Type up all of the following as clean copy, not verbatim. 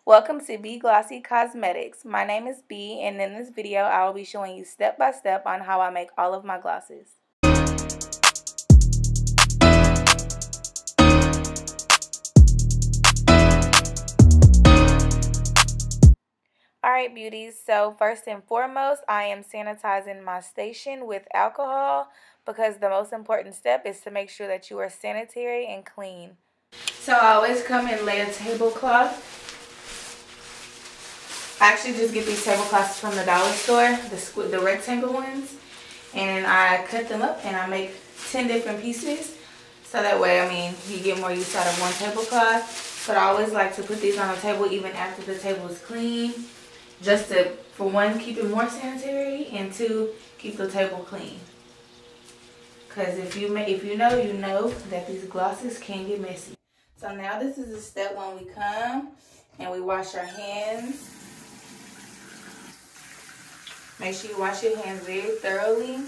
Welcome to B Glossy Cosmetics. My name is B, and in this video I will be showing you step by step on how I make all of my glosses. Alright beauties, so first and foremost I am sanitizing my station with alcohol because the most important step is to make sure that you are sanitary and clean. So I always come and lay a tablecloth. I actually just get these tablecloths from the dollar store, the rectangle ones, and I cut them up and I make 10 different pieces. So that way, you get more use out of one tablecloth. But I always like to put these on the table even after the table is clean, just to, for one, keep it more sanitary, and two, keep the table clean. Because if you know, you know that these glosses can get messy. So now this is the step when we come and we wash our hands. Make sure you wash your hands very thoroughly.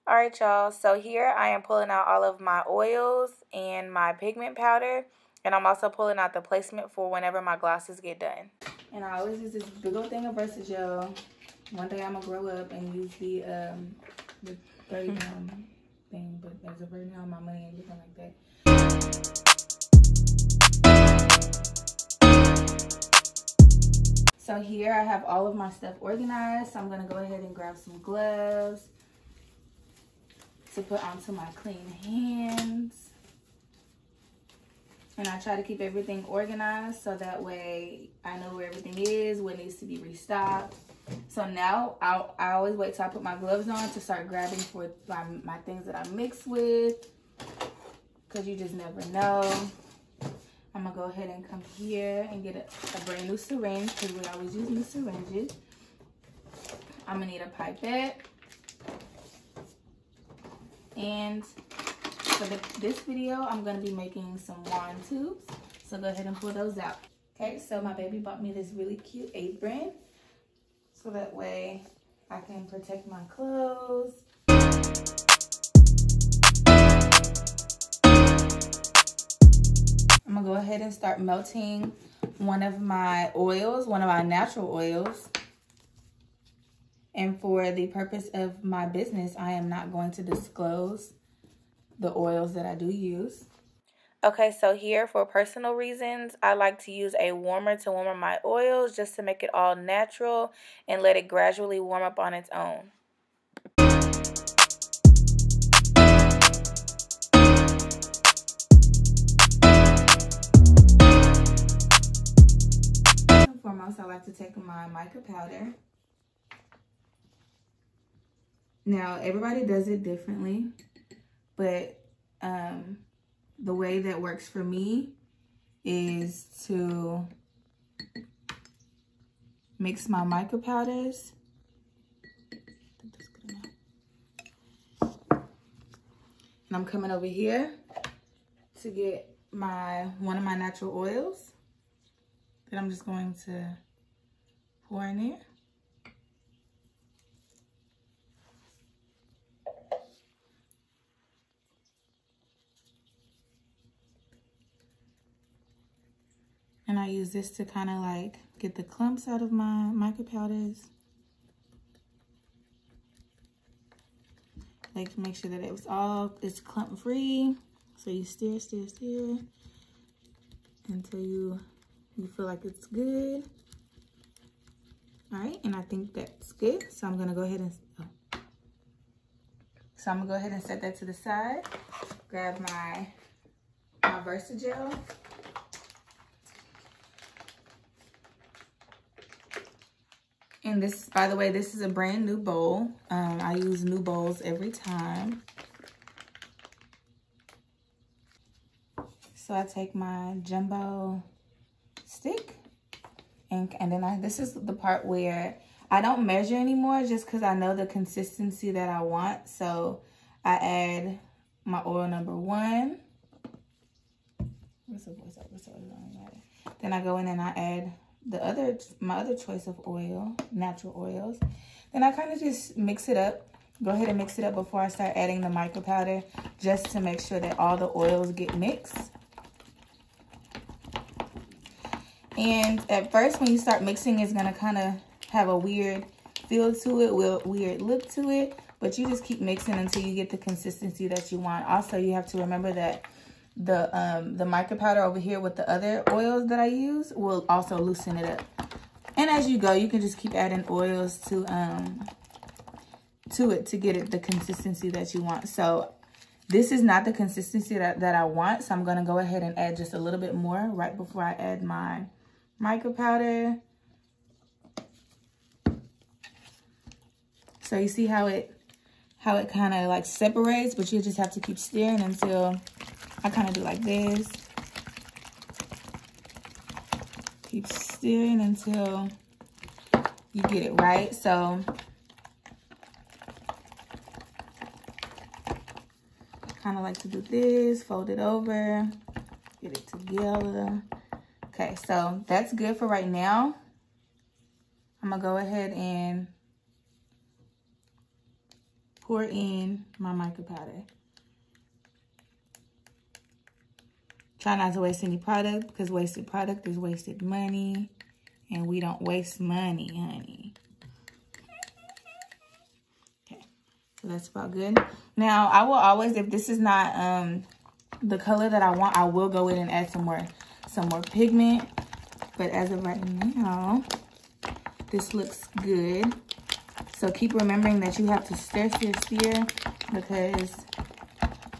Alright y'all, so here I am pulling out all of my oils and my pigment powder. And I'm also pulling out the placement for whenever my glosses get done. And I always use this big old thing of Versagel. One day I'm going to grow up and use the 30-pound thing. But as of right now, my money ain't looking like that. So here I have all of my stuff organized. So I'm going to go ahead and grab some gloves to put onto my clean hands. And I try to keep everything organized so that way I know where everything is, what needs to be restocked. So now I always wait till I put my gloves on to start grabbing for my things that I mix with, because you just never know. I'm going to go ahead and come here and get a brand new syringe, because we always use new syringes. I'm going to need a pipette. And for this video, I'm going to be making some wand tubes. So go ahead and pull those out. Okay, so my baby bought me this really cute apron. So that way I can protect my clothes. I'm going to go ahead and start melting one of my oils, one of my natural oils. And for the purpose of my business, I am not going to disclose the oils that I do use. Okay, so here for personal reasons, I like to use a warmer to warm up my oils just to make it all natural and let it gradually warm up on its own. First and foremost, I like to take my mica powder. Now, everybody does it differently, but the way that works for me is to mix my mica powders. And I'm coming over here to get one of my natural oils that I'm just going to pour in there. And I use this to kind of like get the clumps out of my mica powders. Like make sure that it's clump free. So you stir until you feel like it's good. All right, and I think that's good. So I'm gonna go ahead and set that to the side. Grab my Versagel. And this, by the way, this is a brand new bowl. I use new bowls every time. So I take my jumbo stick, and then this is the part where I don't measure anymore, just because I know the consistency that I want. So I add my oil number 1. Then I go in and I add my other choice of oil, natural oils. Then I kind of just mix it up Go ahead and mix it up before I start adding the mica powder, just to make sure that all the oils get mixed. And at first, when you start mixing, it's gonna kind of have a weird feel to it, weird look to it, but you just keep mixing until you get the consistency that you want. Also, you have to remember that the mica powder over here with the other oils that I use will also loosen it up. And as you go, you can just keep adding oils to it to get it the consistency that you want. So this is not the consistency that I want, so I'm gonna go ahead and add just a little bit more right before I add my mica powder. So you see how it kind of like separates, but you just have to keep stirring until I kind of do like this. Keep stirring until you get it right. So kind of like to do this, fold it over, get it together. Okay, so that's good for right now. I'm gonna go ahead and pour in my mica powder. Try not to waste any product, because wasted product is wasted money, and we don't waste money, honey. Okay, so that's about good. Now, I will always, if this is not the color that I want, I will go in and add some more pigment. But as of right now, this looks good. So keep remembering that you have to stir, because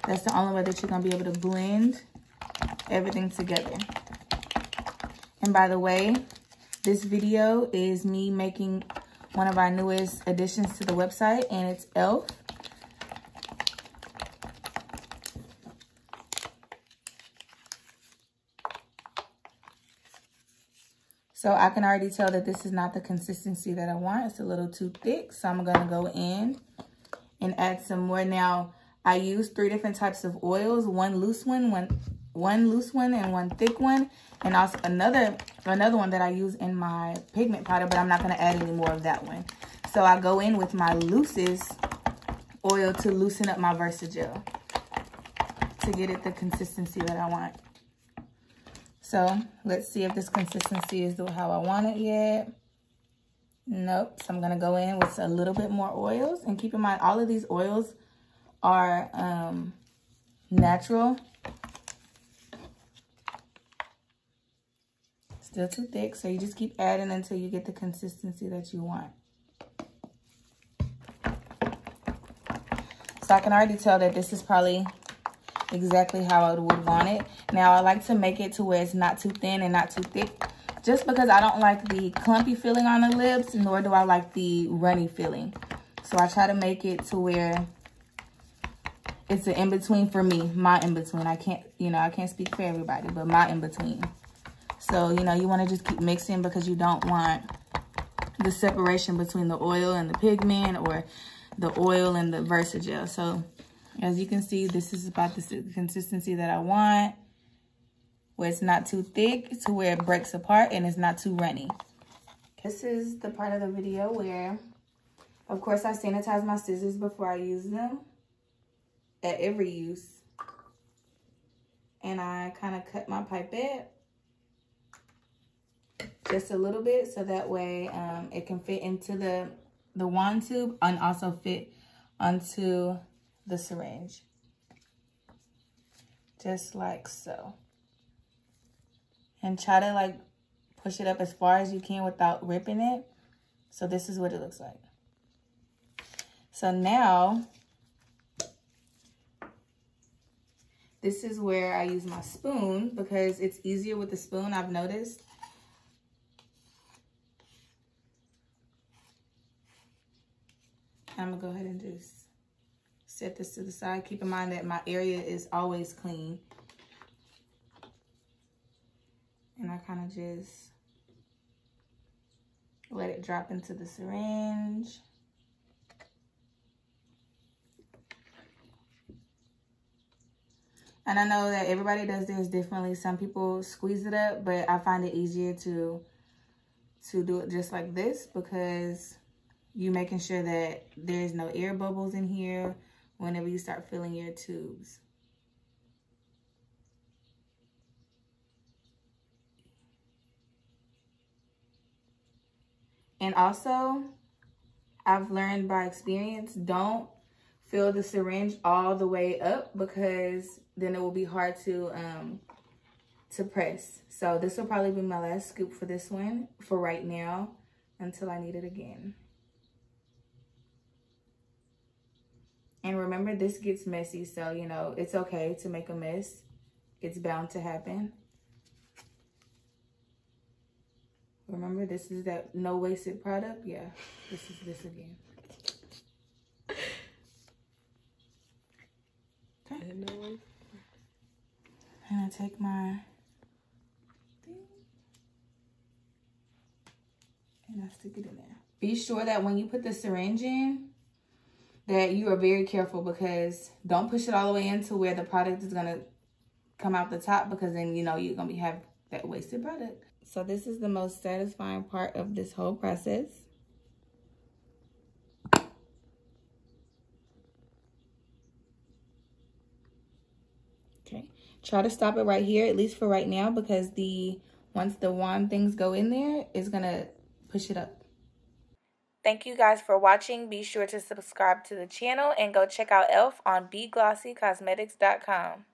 that's the only way that you're gonna be able to blend everything together. And by the way, this video is me making one of our newest additions to the website, and it's e.l.f. So I can already tell that this is not the consistency that I want. It's a little too thick. So I'm gonna go in and add some more. Now, I use 3 different types of oils, one loose one and one thick one, and also another one that I use in my pigment powder, but I'm not gonna add any more of that one. So I go in with my loosest oil to loosen up my Versagel to get it the consistency that I want. So let's see if this consistency is how I want it yet. Nope. So I'm going to go in with a little bit more oils. And keep in mind, all of these oils are natural. Still too thick. So you just keep adding until you get the consistency that you want. So I can already tell that this is probably exactly how I would want it. Now, I like to make it to where it's not too thin and not too thick, just because I don't like the clumpy feeling on the lips, nor do I like the runny feeling. So I try to make it to where it's an in-between for me, my in-between. I can't speak for everybody, but my in-between. So, you want to just keep mixing, because you don't want the separation between the oil and the pigment, or the oil and the Versagel. So as you can see, this is about the consistency that I want, where it's not too thick to where it breaks apart, and it's not too runny. This is the part of the video where, of course, I sanitize my scissors before I use them at every use. And I kind of cut my pipette just a little bit, so that way it can fit into the wand tube and also fit onto the syringe, just like so. And try to like push it up as far as you can without ripping it. So this is what it looks like. So now, this is where I use my spoon, because it's easier with the spoon, I've noticed. I'm gonna go ahead and just set this to the side. Keep in mind that my area is always clean. And I kind of just let it drop into the syringe. And I know that everybody does this differently. Some people squeeze it up, but I find it easier to do it just like this, because You making sure that there's no air bubbles in here whenever you start filling your tubes. And also, I've learned by experience, don't fill the syringe all the way up because then it will be hard to press. So this will probably be my last scoop for this one for right now until I need it again. And remember, this gets messy, so, you know, it's okay to make a mess. It's bound to happen. Remember, this is that no wasted product. Yeah, this is this again. Okay. And I take my thing and I stick it in there. Be sure that when you put the syringe in, that you are very careful, because don't push it all the way into where the product is gonna come out the top, because then, you know, you're gonna have that wasted product. So this is the most satisfying part of this whole process. Okay, try to stop it right here, at least for right now, because once the wand things go in there, it's gonna push it up. Thank you guys for watching. Be sure to subscribe to the channel and go check out e.l.f. on BeGlossyCosmetics.com.